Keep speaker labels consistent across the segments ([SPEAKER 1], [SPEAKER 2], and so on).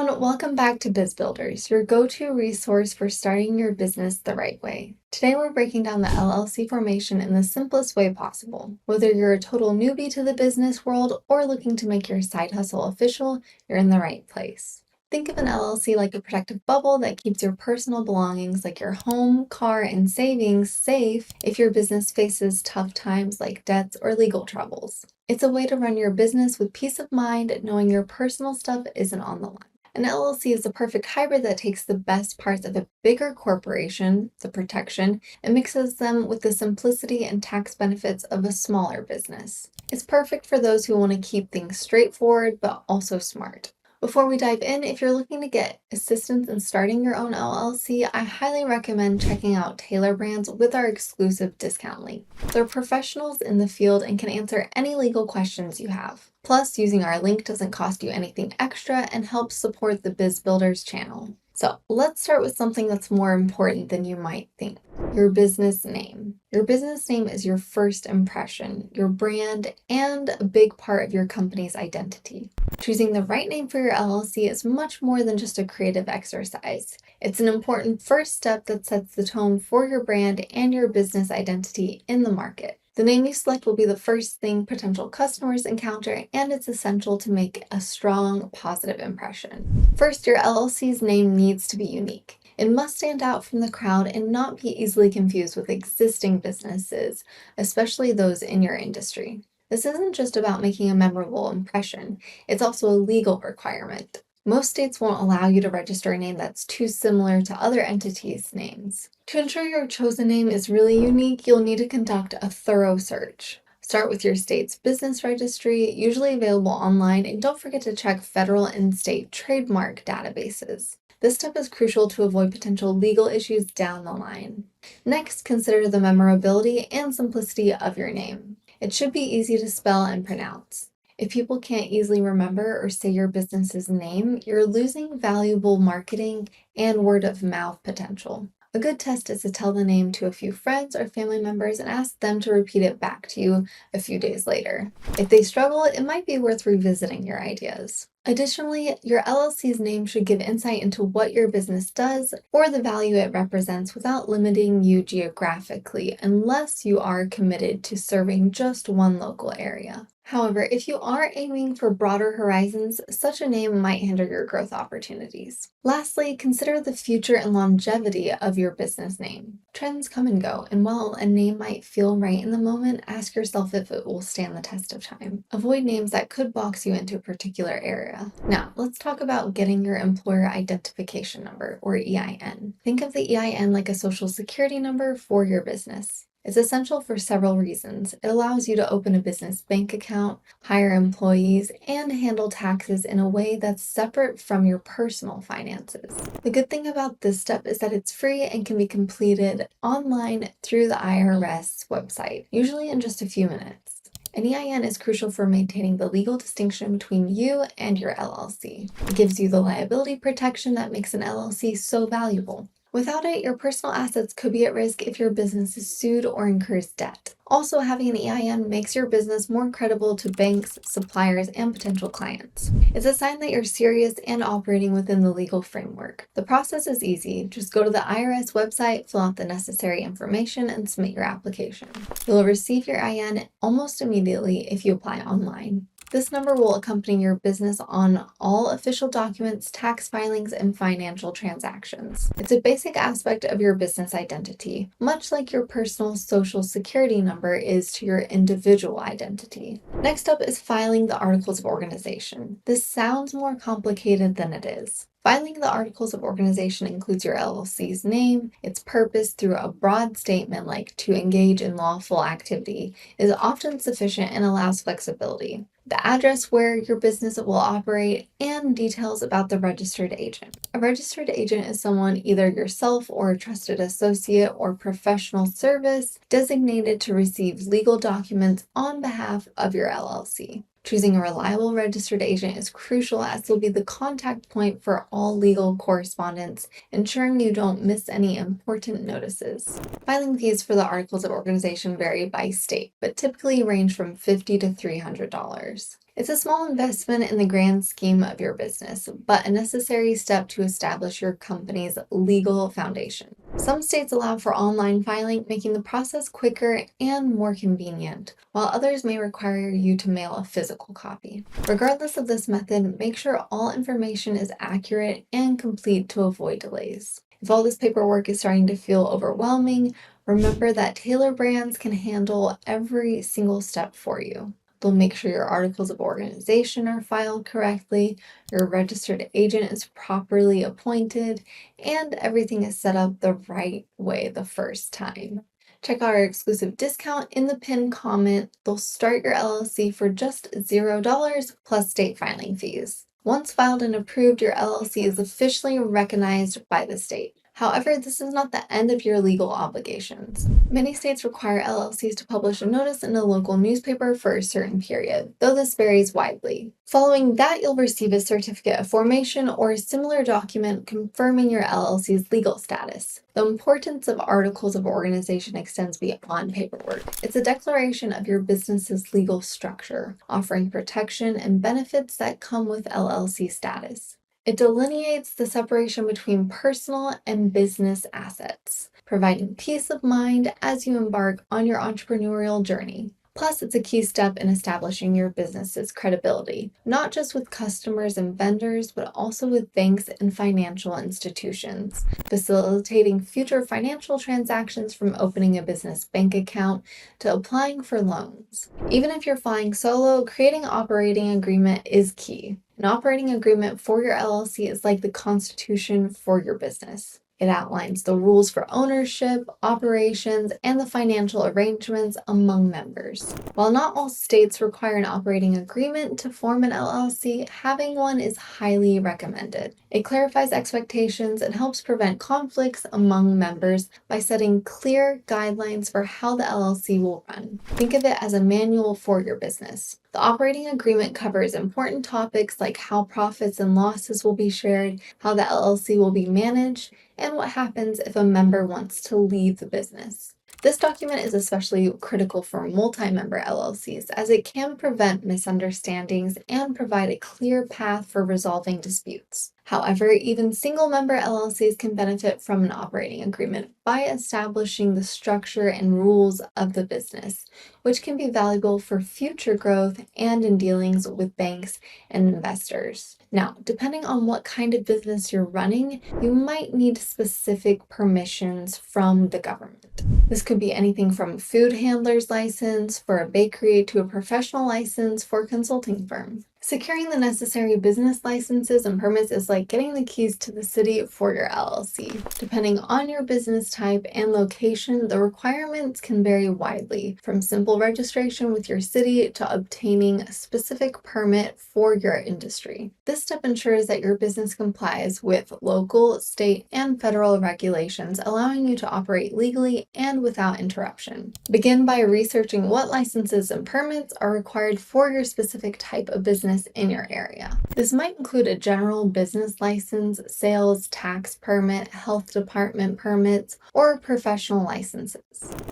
[SPEAKER 1] everyone, welcome back to Biz Builders, your go-to resource for starting your business the right way. Today we're breaking down the LLC formation in the simplest way possible. Whether you're a total newbie to the business world or looking to make your side hustle official, you're in the right place. Think of an LLC like a protective bubble that keeps your personal belongings like your home, car, and savings safe if your business faces tough times like debts or legal troubles. It's a way to run your business with peace of mind, knowing your personal stuff isn't on the line. An LLC is the perfect hybrid that takes the best parts of a bigger corporation, the protection, and mixes them with the simplicity and tax benefits of a smaller business. It's perfect for those who want to keep things straightforward but also smart. Before we dive in, if you're looking to get assistance in starting your own LLC, I highly recommend checking out Taylor Brands with our exclusive discount link. They're professionals in the field and can answer any legal questions you have. Plus, using our link doesn't cost you anything extra and helps support the Biz Builders channel. So let's start with something that's more important than you might think. Your business name. Your business name is your first impression, your brand, and a big part of your company's identity. Choosing the right name for your LLC is much more than just a creative exercise. It's an important first step that sets the tone for your brand and your business identity in the market. The name you select will be the first thing potential customers encounter, and it's essential to make a strong, positive impression. First, your LLC's name needs to be unique. It must stand out from the crowd and not be easily confused with existing businesses, especially those in your industry. This isn't just about making a memorable impression, it's also a legal requirement. Most states won't allow you to register a name that's too similar to other entities' names. To ensure your chosen name is really unique, you'll need to conduct a thorough search. Start with your state's business registry, usually available online, and don't forget to check federal and state trademark databases. This step is crucial to avoid potential legal issues down the line. Next, consider the memorability and simplicity of your name. It should be easy to spell and pronounce. If people can't easily remember or say your business's name, you're losing valuable marketing and word of mouth potential. A good test is to tell the name to a few friends or family members and ask them to repeat it back to you a few days later. If they struggle, it might be worth revisiting your ideas. Additionally, your LLC's name should give insight into what your business does or the value it represents without limiting you geographically, unless you are committed to serving just one local area. However, if you are aiming for broader horizons, such a name might hinder your growth opportunities. Lastly, consider the future and longevity of your business name. Trends come and go, and while a name might feel right in the moment, ask yourself if it will stand the test of time. Avoid names that could box you into a particular area. Now, let's talk about getting your employer identification number, or EIN. Think of the EIN like a social security number for your business. It's essential for several reasons. It allows you to open a business bank account, hire employees, and handle taxes in a way that's separate from your personal finances. The good thing about this step is that it's free and can be completed online through the IRS website, usually in just a few minutes. An EIN is crucial for maintaining the legal distinction between you and your LLC. It gives you the liability protection that makes an LLC so valuable. Without it, your personal assets could be at risk if your business is sued or incurs debt. Also, having an EIN makes your business more credible to banks, suppliers, and potential clients. It's a sign that you're serious and operating within the legal framework. The process is easy. Just go to the IRS website, fill out the necessary information, and submit your application. You'll receive your EIN almost immediately if you apply online. This number will accompany your business on all official documents, tax filings, and financial transactions. It's a basic aspect of your business identity, much like your personal social security number is to your individual identity. Next up is filing the articles of organization. This sounds more complicated than it is. Filing the articles of organization includes your LLC's name, its purpose through a broad statement like to engage in lawful activity is often sufficient and allows flexibility. The address where your business will operate, and details about the registered agent. A registered agent is someone, either yourself or a trusted associate or professional service, designated to receive legal documents on behalf of your LLC. Choosing a reliable registered agent is crucial as they'll be the contact point for all legal correspondence, ensuring you don't miss any important notices. Filing fees for the articles of organization vary by state, but typically range from $50 to $300. It's a small investment in the grand scheme of your business, but a necessary step to establish your company's legal foundation. Some states allow for online filing, making the process quicker and more convenient, while others may require you to mail a physical copy. Regardless of this method, make sure all information is accurate and complete to avoid delays. If all this paperwork is starting to feel overwhelming, remember that Taylor Brands can handle every single step for you. They'll make sure your articles of organization are filed correctly, your registered agent is properly appointed, and everything is set up the right way the first time. Check out our exclusive discount in the pinned comment. They'll start your LLC for just $0 plus state filing fees. Once filed and approved, your LLC is officially recognized by the state. However, this is not the end of your legal obligations. Many states require LLCs to publish a notice in a local newspaper for a certain period, though this varies widely. Following that, you'll receive a certificate of formation or a similar document confirming your LLC's legal status. The importance of articles of organization extends beyond paperwork. It's a declaration of your business's legal structure, offering protection and benefits that come with LLC status. It delineates the separation between personal and business assets, providing peace of mind as you embark on your entrepreneurial journey. Plus, it's a key step in establishing your business's credibility, not just with customers and vendors, but also with banks and financial institutions, facilitating future financial transactions from opening a business bank account to applying for loans. Even if you're flying solo, creating an operating agreement is key. An operating agreement for your LLC is like the constitution for your business. It outlines the rules for ownership, operations, and the financial arrangements among members. While not all states require an operating agreement to form an LLC, having one is highly recommended. It clarifies expectations and helps prevent conflicts among members by setting clear guidelines for how the LLC will run. Think of it as a manual for your business. The operating agreement covers important topics like how profits and losses will be shared, how the LLC will be managed, and what happens if a member wants to leave the business. This document is especially critical for multi-member LLCs as it can prevent misunderstandings and provide a clear path for resolving disputes. However, even single-member LLCs can benefit from an operating agreement by establishing the structure and rules of the business, which can be valuable for future growth and in dealings with banks and investors. Now, depending on what kind of business you're running, you might need specific permissions from the government. This could be anything from a food handler's license for a bakery to a professional license for a consulting firm. Securing the necessary business licenses and permits is like getting the keys to the city for your LLC. Depending on your business type and location, the requirements can vary widely, from simple registration with your city to obtaining a specific permit for your industry. This step ensures that your business complies with local, state, and federal regulations, allowing you to operate legally and without interruption. Begin by researching what licenses and permits are required for your specific type of business in your area. This might include a general business license, sales tax permit, health department permits, or professional licenses.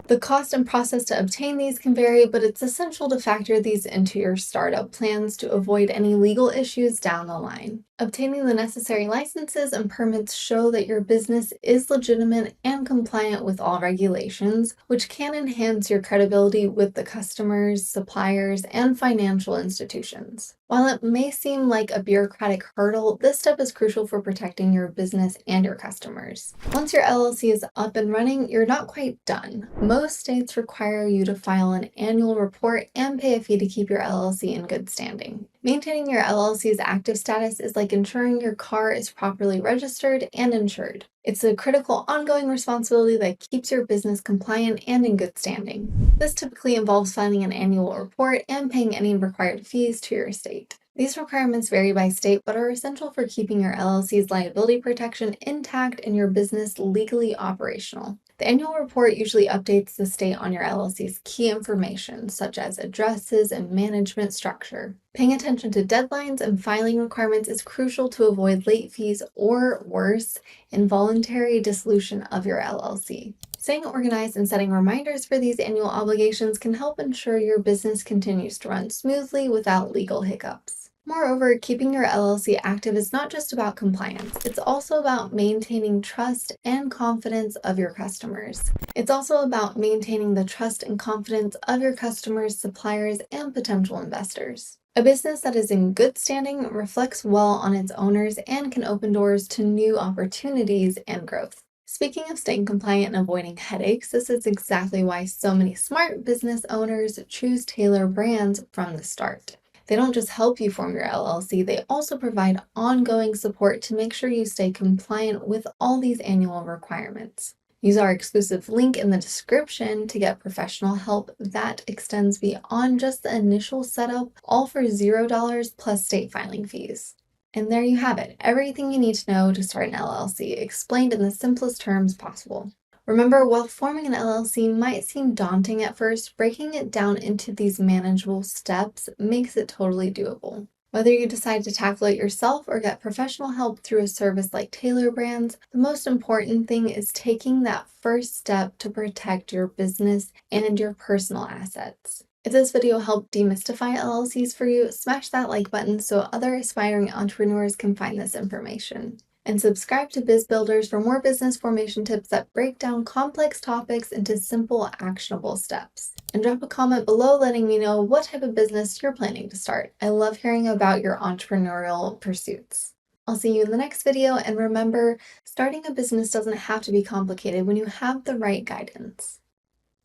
[SPEAKER 1] The cost and process to obtain these can vary, but it's essential to factor these into your startup plans to avoid any legal issues down the line. Obtaining the necessary licenses and permits show that your business is legitimate and compliant with all regulations, which can enhance your credibility with the customers, suppliers, and financial institutions. While it may seem like a bureaucratic hurdle, this step is crucial for protecting your business and your customers. Once your LLC is up and running, you're not quite done. Most states require you to file an annual report and pay a fee to keep your LLC in good standing. Maintaining your LLC's active status is like ensuring your car is properly registered and insured. It's a critical ongoing responsibility that keeps your business compliant and in good standing. This typically involves filing an annual report and paying any required fees to your state. These requirements vary by state but are essential for keeping your LLC's liability protection intact and your business legally operational. The annual report usually updates the state on your LLC's key information, such as addresses and management structure. Paying attention to deadlines and filing requirements is crucial to avoid late fees or, worse, involuntary dissolution of your LLC. Staying organized and setting reminders for these annual obligations can help ensure your business continues to run smoothly without legal hiccups. Moreover, keeping your LLC active is not just about compliance, it's also about maintaining trust and confidence of your customers. It's also about maintaining the trust and confidence of your customers, suppliers, and potential investors. A business that is in good standing reflects well on its owners and can open doors to new opportunities and growth. Speaking of staying compliant and avoiding headaches, this is exactly why so many smart business owners choose Taylor Brands from the start. They don't just help you form your LLC, they also provide ongoing support to make sure you stay compliant with all these annual requirements. Use our exclusive link in the description to get professional help that extends beyond just the initial setup, all for $0 plus state filing fees. And there you have it, everything you need to know to start an LLC, explained in the simplest terms possible. Remember, while forming an LLC might seem daunting at first, breaking it down into these manageable steps makes it totally doable. Whether you decide to tackle it yourself or get professional help through a service like Taylor Brands, the most important thing is taking that first step to protect your business and your personal assets. If this video helped demystify LLCs for you, smash that like button so other aspiring entrepreneurs can find this information. And subscribe to Biz Builders for more business formation tips that break down complex topics into simple, actionable steps. And drop a comment below letting me know what type of business you're planning to start. I love hearing about your entrepreneurial pursuits. I'll see you in the next video, and remember, starting a business doesn't have to be complicated when you have the right guidance.